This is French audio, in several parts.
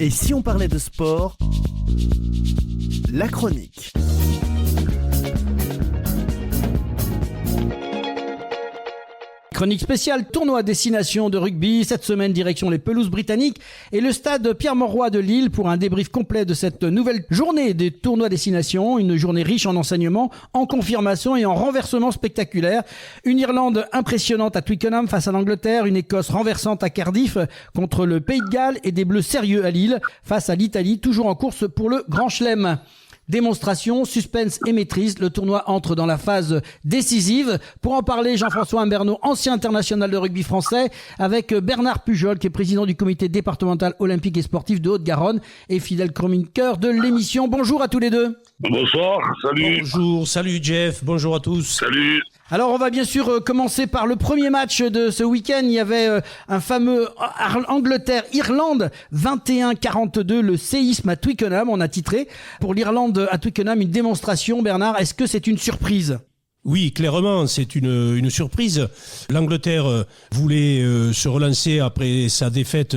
Et si on parlait de sport, la chronique. Chronique spéciale tournoi destination de rugby. Cette semaine, direction les pelouses britanniques et le stade Pierre-Mauroy de Lille pour un débrief complet de cette nouvelle journée des tournois destination. Une journée riche en enseignements, en confirmations et en renversements spectaculaires. Une Irlande impressionnante à Twickenham face à l'Angleterre. Une Écosse renversante à Cardiff contre le Pays de Galles et des Bleus sérieux à Lille face à l'Italie, toujours en course pour le Grand Chelem. Démonstration, suspense et maîtrise, le tournoi entre dans la phase décisive. Pour en parler, Jean-François Imbernaud, ancien international de rugby français, avec Bernard Pujol, qui est président du comité départemental olympique et sportif de Haute-Garonne et fidèle chroniqueur de l'émission. Bonjour à tous les deux. Bonsoir, salut. Bonjour, salut Jeff, bonjour à tous. Salut. Alors on va bien sûr commencer par le premier match de ce week-end. Il y avait un fameux Angleterre-Irlande 21-42, le séisme à Twickenham, on a titré. Pour l'Irlande à Twickenham, une démonstration. Bernard, est-ce que c'est une surprise ? Oui, clairement, c'est une surprise. L'Angleterre voulait se relancer après sa défaite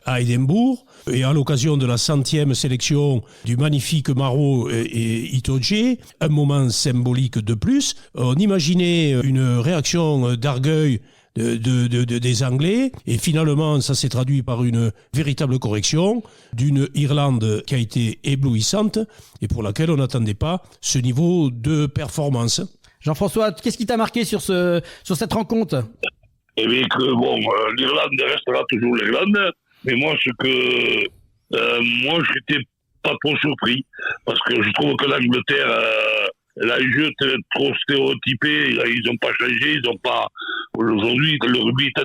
à Édimbourg. Et à l'occasion de la 100e sélection du magnifique Maro et Itoje, un moment symbolique de plus, on imaginait une réaction d'orgueil des Anglais, et finalement ça s'est traduit par une véritable correction d'une Irlande qui a été éblouissante et pour laquelle on n'attendait pas ce niveau de performance. Jean-François, qu'est-ce qui t'a marqué sur cette rencontre ? Eh bien que l'Irlande restera toujours l'Irlande, mais moi j'étais pas trop surpris parce que je trouve que l'Angleterre a un jeu trop stéréotypé, ils n'ont pas changé, ils n'ont pas. Aujourd'hui, le rugby est en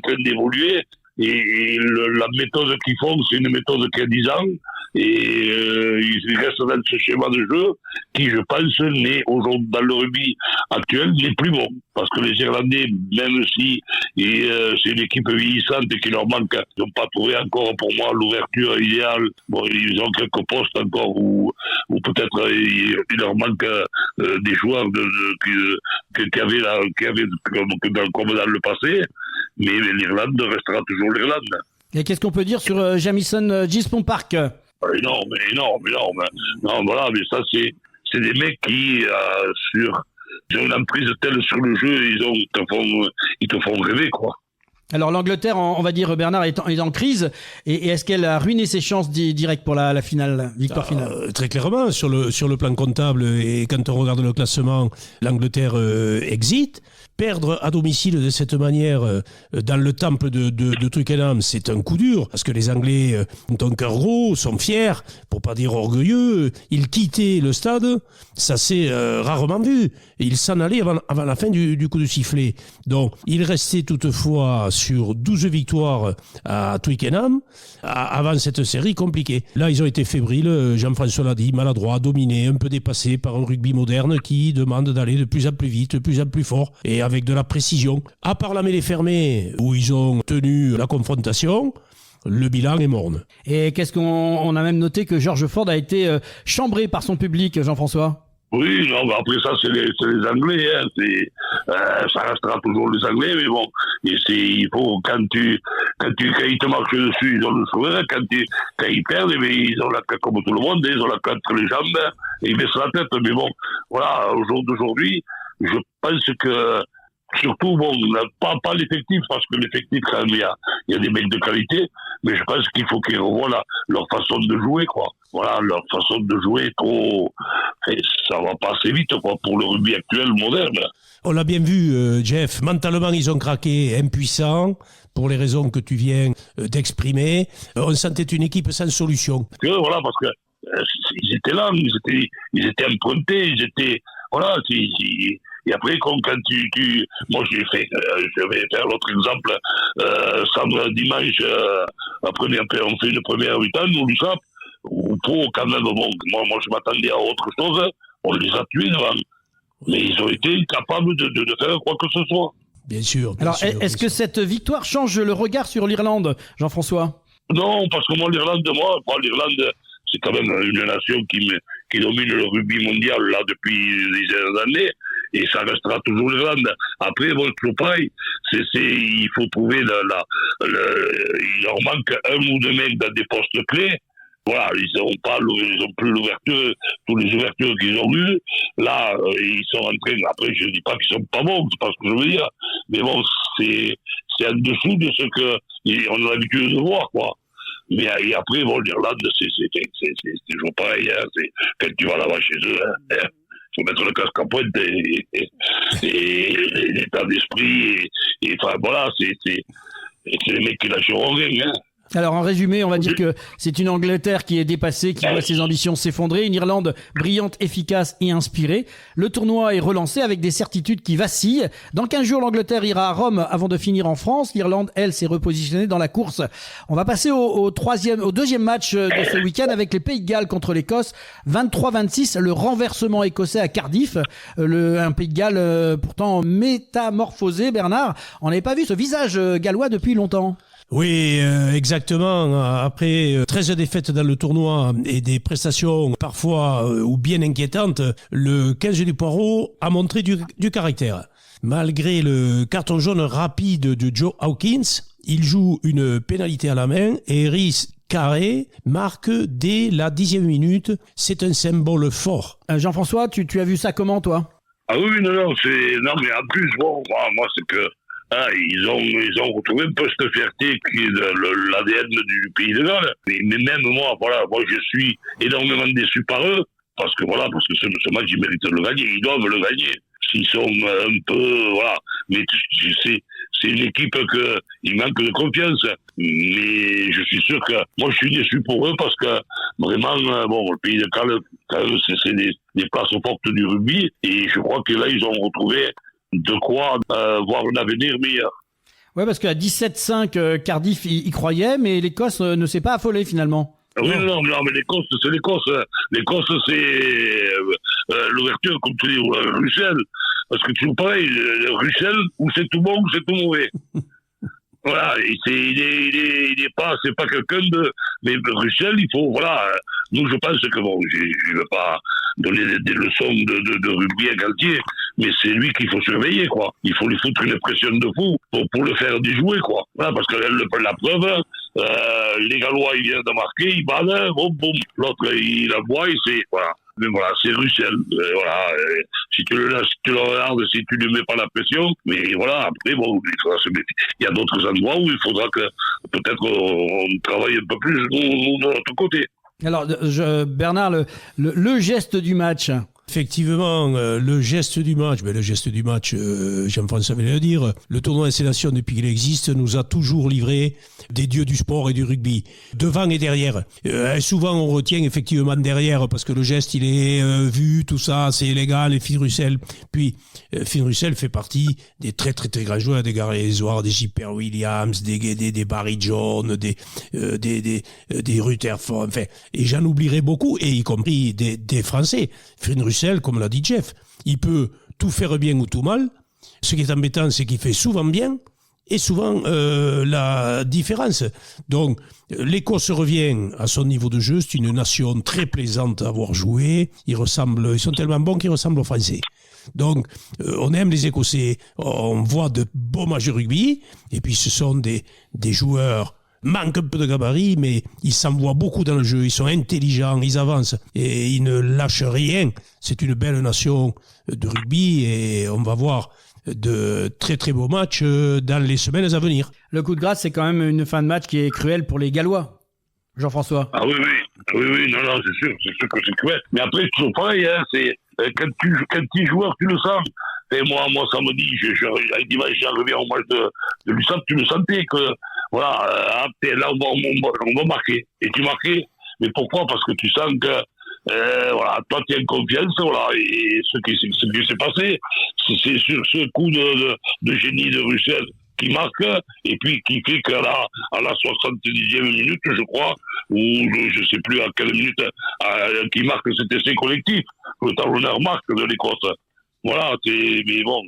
train d'évoluer et la méthode qu'ils font, c'est une méthode qui a 10 ans et ils restent dans ce schéma de jeu qui, je pense, n'est aujourd'hui dans le rugby actuel n'est plus bon. Parce que les Irlandais, même si c'est une équipe vieillissante et qu'il leur manque, ils n'ont pas trouvé encore pour moi l'ouverture idéale. Bon, ils ont quelques postes encore où peut-être il leur manque des joueurs qui avaient comme dans le passé. Mais l'Irlande restera toujours l'Irlande. Et qu'est-ce qu'on peut dire sur Jamison Gisborne Park ? Non, voilà, mais ça c'est des mecs qui ils ont une emprise telle sur le jeu, ils te font rêver, quoi. Alors l'Angleterre, on va dire, Bernard, est en crise, et est-ce qu'elle a ruiné ses chances directes pour la finale, victoire finale ? Très clairement, sur le plan comptable, et quand on regarde le classement, l'Angleterre exit. Perdre à domicile de cette manière dans le temple de Twickenham, c'est un coup dur, parce que les Anglais ont un cœur gros, sont fiers, pour pas dire orgueilleux. Ils quittaient le stade, ça s'est rarement vu, et ils s'en allaient avant la fin du coup de sifflet. Donc, il restait toutefois sur 12 victoires à Twickenham, avant cette série compliquée. Là, ils ont été fébriles, Jean-François l'a dit, maladroits, dominés, un peu dépassés par un rugby moderne qui demande d'aller de plus en plus vite, de plus en plus fort, et avec de la précision. À part la mêlée fermée, où ils ont tenu la confrontation, le bilan est morne. Et qu'est-ce qu'on a même noté que George Ford a été chambré par son public, Jean-François ? Oui, non, mais après ça, c'est les Anglais, hein. Ça restera toujours les Anglais, mais bon, il faut, quand ils te marchent dessus, ils ont le sourire, quand ils perdent, ils ont la queue comme tout le monde, ils ont la queue entre les jambes, et ils baissent la tête, mais bon, voilà, au jour d'aujourd'hui, je pense que, surtout, pas l'effectif, parce que l'effectif, quand même, il y a des mecs de qualité, mais je pense qu'il faut qu'ils revoient leur façon de jouer, quoi. Voilà, leur façon de jouer est trop. Ça va pas assez vite, quoi, pour le rugby actuel, moderne. On l'a bien vu, Jeff. Mentalement, ils ont craqué, impuissants, pour les raisons que tu viens d'exprimer. On sentait une équipe sans solution. Voilà, parce que ils étaient là, ils étaient empruntés, voilà, et après, quand moi je vais faire l'autre exemple, dimanche, on fait une première mi-temps, nous, l'USAP, où quand même, moi je m'attendais à autre chose, on les a tués devant. Mais ils ont été incapables de faire quoi que ce soit. Bien sûr. Alors, est-ce que cette victoire change le regard sur l'Irlande, Jean-François ? Non, parce que moi, l'Irlande, c'est quand même une nation qui domine le rugby mondial là depuis des années. et ça restera toujours l'Irlande. Après, bon, toujours pareil, il faut trouver il leur manque un ou deux mecs dans des postes clés. Voilà, ils ont plus l'ouverture, toutes les ouvertures qu'ils ont eues. Là, ils sont en train, après, je dis pas qu'ils sont pas bons, c'est pas ce que je veux dire. Mais bon, c'est en dessous de ce qu'on a l'habitude de voir, quoi. Mais et après, bon, l'Irlande, c'est toujours pareil, hein. Quand tu vas là-bas chez eux, hein, faut mettre le casque à pointe et l'état d'esprit, et enfin, voilà, c'est les mecs qui lâcheront rien, hein. Alors en résumé, on va dire que c'est une Angleterre qui est dépassée, qui voit ses ambitions s'effondrer, une Irlande brillante, efficace et inspirée. Le tournoi est relancé avec des certitudes qui vacillent. Dans 15 jours, l'Angleterre ira à Rome avant de finir en France. L'Irlande, elle, s'est repositionnée dans la course. On va passer au deuxième match de ce week-end avec les Pays de Galles contre l'Écosse. 23-26, le renversement écossais à Cardiff. Un Pays de Galles pourtant métamorphosé, Bernard. On n'avait pas vu ce visage gallois depuis longtemps. Oui, exactement. Après 13 défaites dans le tournoi et des prestations parfois ou bien inquiétantes, le 15 du Poireau a montré du caractère. Malgré le carton jaune rapide de Joe Hawkins, il joue une pénalité à la main et Rhys Carré marque dès la 10e minute. C'est un symbole fort. Jean-François, tu as vu ça comment, toi ? Ah oui, non, mais en plus, bon, moi c'est que ils ont retrouvé un peu cette fierté qui est l'ADN du Pays de Galles. Mais même moi, je suis énormément déçu par eux, parce que ce match, ils méritent de le gagner, ils doivent le gagner. S'ils sont un peu, voilà. Mais c'est une équipe il manque de confiance. Mais je suis sûr que, moi, je suis déçu pour eux parce que, vraiment, le Pays de Galles, quand même, c'est des places fortes du rugby. Et je crois que là, ils ont retrouvé de quoi voir un avenir meilleur. Ouais, parce qu'à 17-5, Cardiff y croyait, mais l'Écosse ne s'est pas affolée finalement. Oui, non, mais l'Écosse, c'est l'Écosse. L'Écosse, c'est l'ouverture, comme tu dis, Russell. Parce que toujours pareil, Russell, ou c'est tout bon, ou c'est tout mauvais. Voilà, il est pas, c'est pas quelqu'un de, mais Russell, il faut, voilà, nous je pense que bon, je veux pas donner des leçons de rugby à Galtier, mais c'est lui qu'il faut surveiller, quoi. Il faut lui foutre une pression de fou pour le faire déjouer, quoi. Voilà, parce que la preuve, les Gallois, ils viennent de marquer, ils battent, boum, l'autre, il aboie et c'est, voilà. Mais voilà, c'est Russell. Voilà. Si tu le regardes, si tu ne lui mets pas la pression, mais voilà, après, bon, il y a d'autres endroits où il faudra que peut-être on travaille un peu plus de notre côté. Alors, Bernard, le geste du match. Effectivement, le geste du match, Jean-François venait de le dire, le tournoi des Nations depuis qu'il existe nous a toujours livré des dieux du sport et du rugby, devant et derrière. Souvent on retient effectivement derrière parce que le geste il est vu, tout ça, c'est légal, et Finn Russell. Puis Finn Russell fait partie des très très très grands joueurs, des Gary Ezouard, des J.P. Williams, des Barry Jones, des Rutherford, enfin, et j'en oublierai beaucoup, et y compris des Français. Finn Russell, comme l'a dit Jeff, il peut tout faire bien ou tout mal. Ce qui est embêtant, c'est qu'il fait souvent bien et souvent la différence. Donc, l'Écosse revient à son niveau de jeu. C'est une nation très plaisante à avoir joué. Ils sont tellement bons qu'ils ressemblent aux Français. Donc, on aime les Écossais. On voit de beaux matchs de rugby. Et puis, ce sont des joueurs manquent un peu de gabarit, mais ils s'envoient beaucoup dans le jeu, ils sont intelligents, ils avancent et ils ne lâchent rien. C'est une belle nation de rugby et on va voir de très très beaux matchs dans les semaines à venir. Le coup de grâce, c'est quand même une fin de match qui est cruelle pour les Gallois. Jean-François. Ah oui, non, c'est sûr que c'est cruel. Mais après, c'est toujours pareil, hein, c'est quand tu es joueur, tu le sens. Et moi, ça me dit, dimanche, j'arrivais au match de l'USAP, tu le sentais que, voilà, là, on va marquer. Et tu marquais. Mais pourquoi? Parce que tu sens que, voilà, toi, tu as une confiance, voilà. Et ce qui s'est passé, c'est sur ce coup de génie de Russell qui marque, et puis qui fait qu'à la 70e minute, je crois, ou je sais plus à quelle minute, qui marque cet essai collectif, le talonneur marque de l'Écosse. Voilà, mais bon,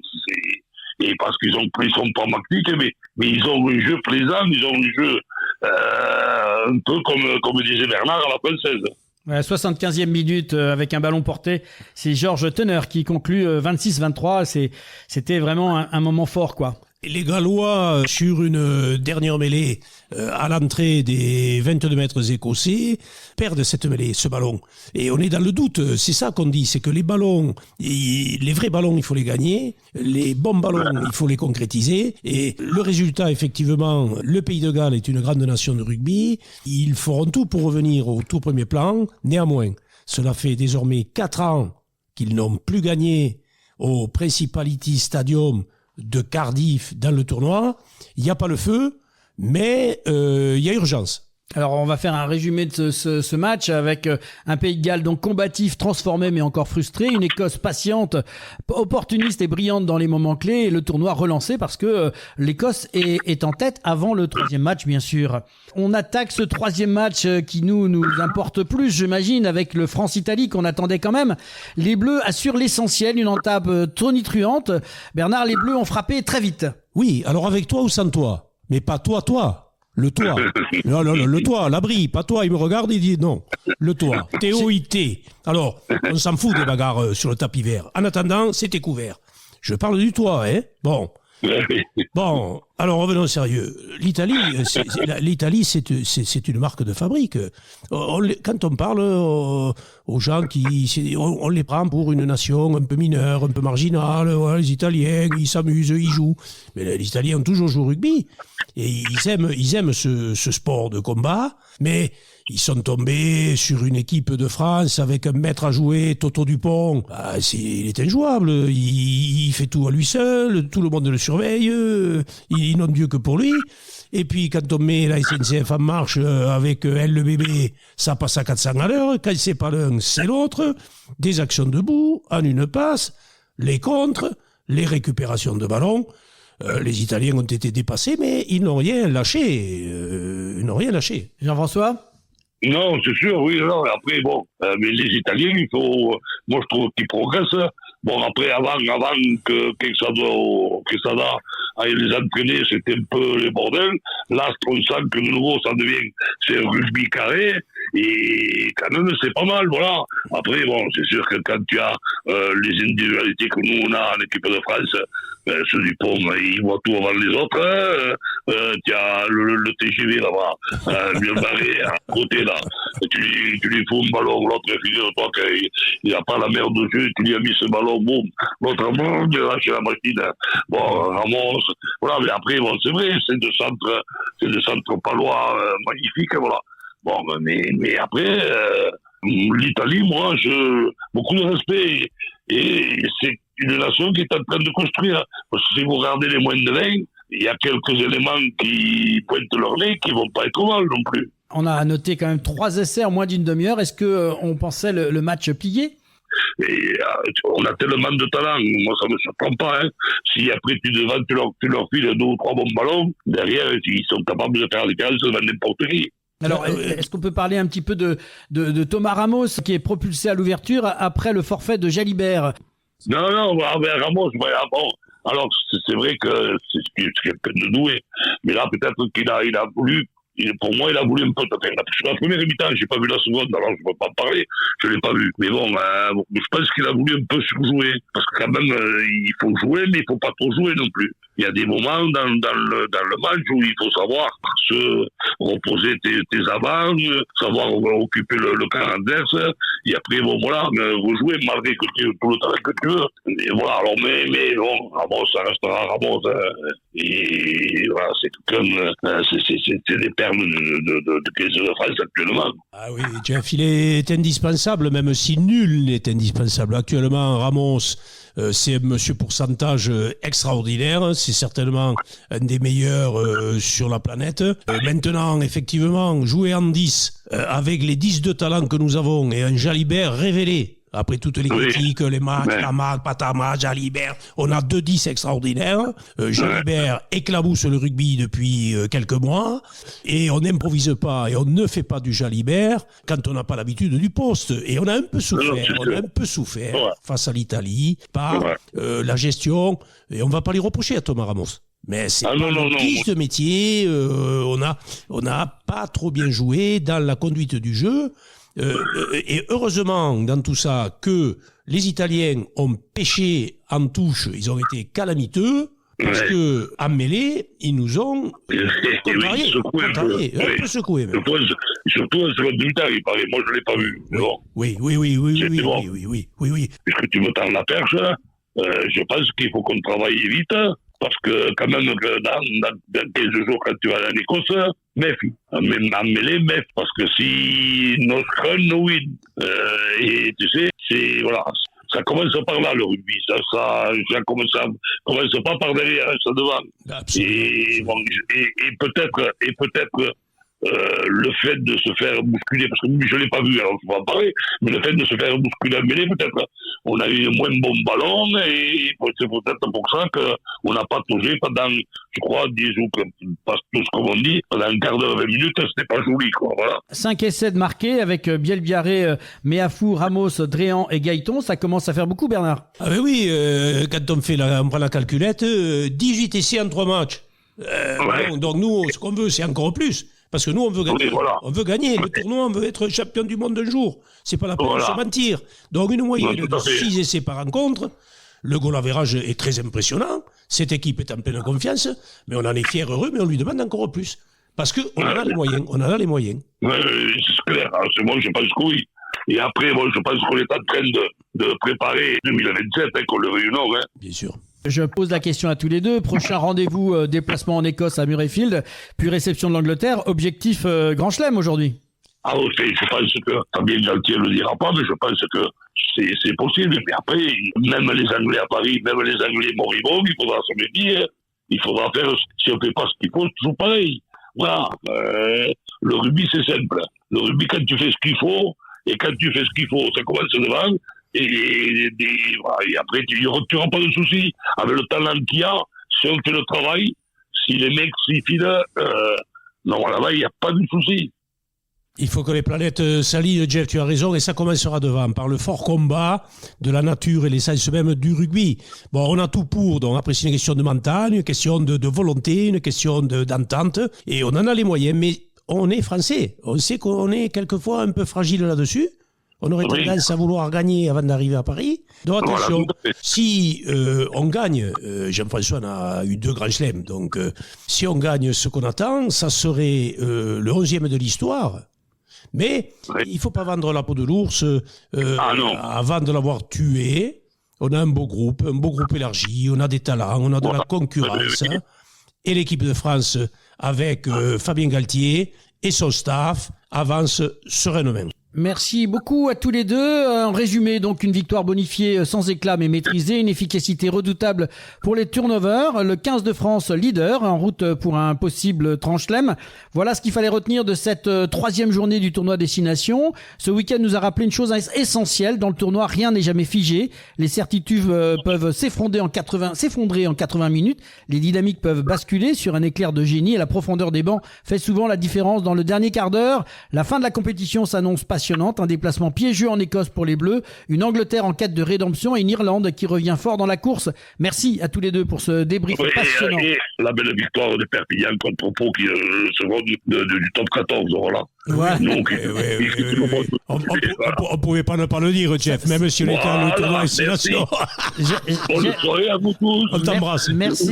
et parce qu'ils sont pas magnifiques, mais ils ont un jeu plaisant, ils ont un jeu un peu comme disait Bernard à la Française. Ouais, 75e minute avec un ballon porté, c'est Georges Teneur qui conclut 26-23. C'était vraiment un moment fort, quoi. Les Gallois, sur une dernière mêlée à l'entrée des 22 mètres écossais, perdent cette mêlée, ce ballon. Et on est dans le doute, c'est ça qu'on dit, c'est que les ballons, les vrais ballons, il faut les gagner, les bons ballons, il faut les concrétiser. Et le résultat, effectivement, le Pays de Galles est une grande nation de rugby, ils feront tout pour revenir au tout premier plan. Néanmoins, cela fait désormais 4 ans qu'ils n'ont plus gagné au Principality Stadium de Cardiff dans le tournoi. Il n'y a pas le feu, mais il y a urgence. Alors on va faire un résumé de ce match avec un Pays de Galles donc combatif, transformé mais encore frustré, une Écosse patiente, opportuniste et brillante dans les moments clés, et le tournoi relancé parce que l'Écosse est en tête avant le 3e match, bien sûr. On attaque ce 3e match qui nous importe plus, j'imagine, avec le France-Italie qu'on attendait quand même. Les Bleus assurent l'essentiel, une entame tonitruante. Bernard, les Bleus ont frappé très vite. Oui, alors avec toi ou sans toi, mais pas toi. Le toit. Non, le toit, l'abri, pas toi. Il me regarde, il dit non. Le toit. T-O-I-T. Alors, on s'en fout des bagarres sur le tapis vert. En attendant, c'était couvert. Je parle du toit, hein. Bon, alors revenons au sérieux. L'Italie, c'est une marque de fabrique. Quand on parle aux gens on les prend pour une nation un peu mineure, un peu marginale. Ouais, les Italiens, ils s'amusent, ils jouent. Mais les Italiens ont toujours joué au rugby. Et ils aiment ce sport de combat. Mais ils sont tombés sur une équipe de France avec un maître à jouer, Toto Dupont. Il est injouable. Il fait tout à lui seul. Tout le monde le surveille. Ils n'ont Dieu que pour lui. Et puis, quand on met la SNCF en marche avec LBB, ça passe à 400 à l'heure. Quand c'est pas l'un, c'est l'autre. Des actions debout, en une passe, les contres, les récupérations de ballons. Les Italiens ont été dépassés, mais ils n'ont rien lâché. Jean-François ? Non, c'est sûr, oui, non, après, bon, mais les Italiens, moi je trouve qu'ils progressent. Bon, après, avant que Quesada aille les entraîner, c'était un peu les bordels. Là, on sent que de nouveau, c'est un rugby carré, et quand même, c'est pas mal, voilà. Après, bon, c'est sûr que quand tu as les individualités que nous, on a en équipe de France, ce Dupont, il voit tout avant les autres, tu as le TGV là-bas, bien barré, à côté là, tu lui fous un ballon, l'autre, figure-toi qu'il n'a pas la merde de jeu, tu lui as mis ce ballon, boum, l'autre, il a lâché la machine, bon, Ramos, voilà, mais après, bon, c'est vrai, c'est de centre palois magnifiques, voilà. Bon, mais après, l'Italie, moi, beaucoup de respect, et c'est une nation qui est en train de construire, parce que si vous regardez les moins de 20, il y a quelques éléments qui pointent leur nez qui vont pas être mal non plus. On a noté quand même 3 essais en moins d'une demi-heure. Est-ce que on pensait le match plié ? Et on a tellement de talent, moi ça me surprend pas. Hein. Si après tu leur files 2 ou 3 bons ballons, derrière ils sont capables de faire des cases devant n'importe qui. Alors, est-ce qu'on peut parler un petit peu de Thomas Ramos qui est propulsé à l'ouverture après le forfait de Jalibert ? Non, Ramos, bon. Alors, c'est vrai que c'est quelqu'un de doué. Mais là, peut-être qu'il a voulu, pour moi, il a voulu un peu taper. Sur la première mi-temps, j'ai pas vu la seconde, alors je peux pas en parler. Je l'ai pas vu. Mais bon, je pense qu'il a voulu un peu surjouer. Parce que quand même, il faut jouer, mais il faut pas trop jouer non plus. Il y a des moments dans le match où il faut savoir se reposer tes avants, savoir occuper le camp adverse, et après, bon, voilà, rejouer malgré que tu aies tout le temps que tu veux. Et voilà, alors, mais bon, Ramos, ça restera Ramos, et voilà, c'est des perles de 15 de France actuellement. Ah oui, Jeff, il est indispensable, même si nul n'est indispensable. Actuellement, Ramos, c'est un monsieur pourcentage extraordinaire, c'est certainement un des meilleurs sur la planète. Maintenant, effectivement, jouer en 10 avec les 10 de talent que nous avons et un Jalibert révélé. Après toutes les critiques, les matchs, Tamak, Patama, Jalibert, on a 2 10 extraordinaires. Jalibert éclabousse le rugby depuis quelques mois et on n'improvise pas et on ne fait pas du Jalibert quand on n'a pas l'habitude du poste. Et on a un peu souffert, face à l'Italie par la gestion, et on ne va pas les reprocher à Thomas Ramos. Mais c'est pas de métier, on n'a pas trop bien joué dans la conduite du jeu. Et heureusement, dans tout ça, que les Italiens ont pêché en touche, ils ont été calamiteux, parce que en mêlée, ils nous ont contrariés, un peu secoués même. Surtout en seconde mi-temps, il paraît. Moi, je ne l'ai pas vu. Bon. Oui. Puisque tu me tends la perche, je pense qu'il faut qu'on travaille vite, parce que quand même, dans 15 jours, quand tu vas en Écosse, méfie. Même en mêlée, méfie. Parce que si nos run, no win. Et tu sais, c'est, voilà. Ça commence par là, le rugby. Ça commence pas par derrière, ça devant. Et, bon, et peut-être le fait de se faire bousculer, parce que je l'ai pas vu, alors je vais en parler, mais le fait de se faire bousculer en mêlée, peut-être on a eu moins bon ballon, et c'est peut-être pour ça qu'on n'a pas touché pendant, je crois, 10 ou pas tous comme on dit, pendant un quart d'heure, 20 minutes, c'était pas joli, quoi, voilà. 5 essais de marqués avec Bielbiaré, Meafou, Ramos, Dréan et Gaëton, ça commence à faire beaucoup, Bernard. Ah ben oui, quand on prend la calculette, 18 essais en 3 matchs. Donc nous, ce qu'on veut, c'est encore plus. Parce que nous, on veut gagner. Oui, voilà. On veut gagner. Le tournoi, on veut être champion du monde un jour. C'est pas la peine de se mentir. Donc, une moyenne de 6 essais par rencontre. Le goal average est très impressionnant. Cette équipe est en pleine confiance. Mais on en est fiers, heureux, mais on lui demande encore plus. Parce qu'on en a les moyens. On en a les moyens. C'est clair. Alors, moi, je pense que oui. Et après, moi, je pense qu'on est en train de préparer 2027, qu'on le veuille ou non. Bien sûr. Je pose la question à tous les deux. Prochain rendez-vous, déplacement en Écosse à Murrayfield, puis réception de l'Angleterre. Objectif Grand Chelem aujourd'hui. Ah oui, je pense que Fabien Galtier ne le dira pas, mais je pense que c'est possible. Mais après, même les Anglais à Paris, même les Anglais moribonds, il faudra se méfier. Il faudra faire, si on ne fait pas ce qu'il faut, toujours pareil. Voilà. Le rugby, c'est simple. Le rugby, quand tu fais ce qu'il faut, et quand tu fais ce qu'il faut, ça commence devant. Et après, tu n'auras pas de soucis. Avec le talent qu'il y a, si on fait le travail, si les mecs s'y filent, normalement, il n'y a pas de soucis. Il faut que les planètes s'alignent, Jeff, tu as raison, et ça commencera devant, par le fort combat de la nature et l'essence même du rugby. Bon, on a tout pour, donc après c'est une question de mental, une question de volonté, une question d'entente, et on en a les moyens, mais on est français. On sait qu'on est quelquefois un peu fragile là-dessus. On aurait tendance à vouloir gagner avant d'arriver à Paris. Donc attention, si on gagne, Jean-François en a eu 2 grands chelems, donc si on gagne ce qu'on attend, ça serait le 11e de l'histoire. Mais il ne faut pas vendre la peau de l'ours avant de l'avoir tué. On a un beau groupe élargi, on a des talents, on a de la concurrence. Et l'équipe de France, avec Fabien Galtier et son staff, avance sereinement. Merci beaucoup à tous les deux. En résumé, donc une victoire bonifiée sans éclat mais maîtrisée, une efficacité redoutable pour les turnovers. Le 15 de France leader en route pour un possible tranche-lem. Voilà ce qu'il fallait retenir de cette 3e journée du tournoi Destination. Ce week-end nous a rappelé une chose essentielle. Dans le tournoi, rien n'est jamais figé. Les certitudes peuvent s'effondrer en 80 minutes. Les dynamiques peuvent basculer sur un éclair de génie et la profondeur des bancs fait souvent la différence dans le dernier quart d'heure. La fin de la compétition s'annonce passionnante. Un déplacement piégeux en Écosse pour les Bleus, une Angleterre en quête de rédemption et une Irlande qui revient fort dans la course. Merci à tous les deux pour ce débrief passionnant. Et la belle victoire de Perpignan contre Pau qui est le second du top 14. Voilà. Ouais. Donc, on pouvait pas ne pas le dire, Jeff, même si on était à le tournoi Destination. Bonne soirée à vous tous. On t'embrasse. Merci.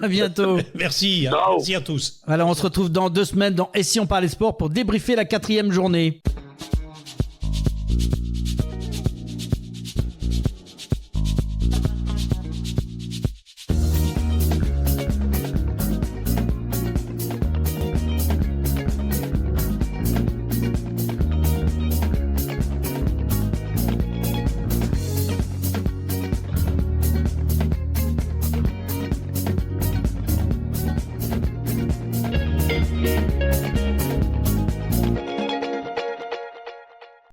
À bientôt. Merci. Merci à tous. Alors, on se retrouve dans 2 semaines dans Et si on parlait sport pour débriefer la 4e journée.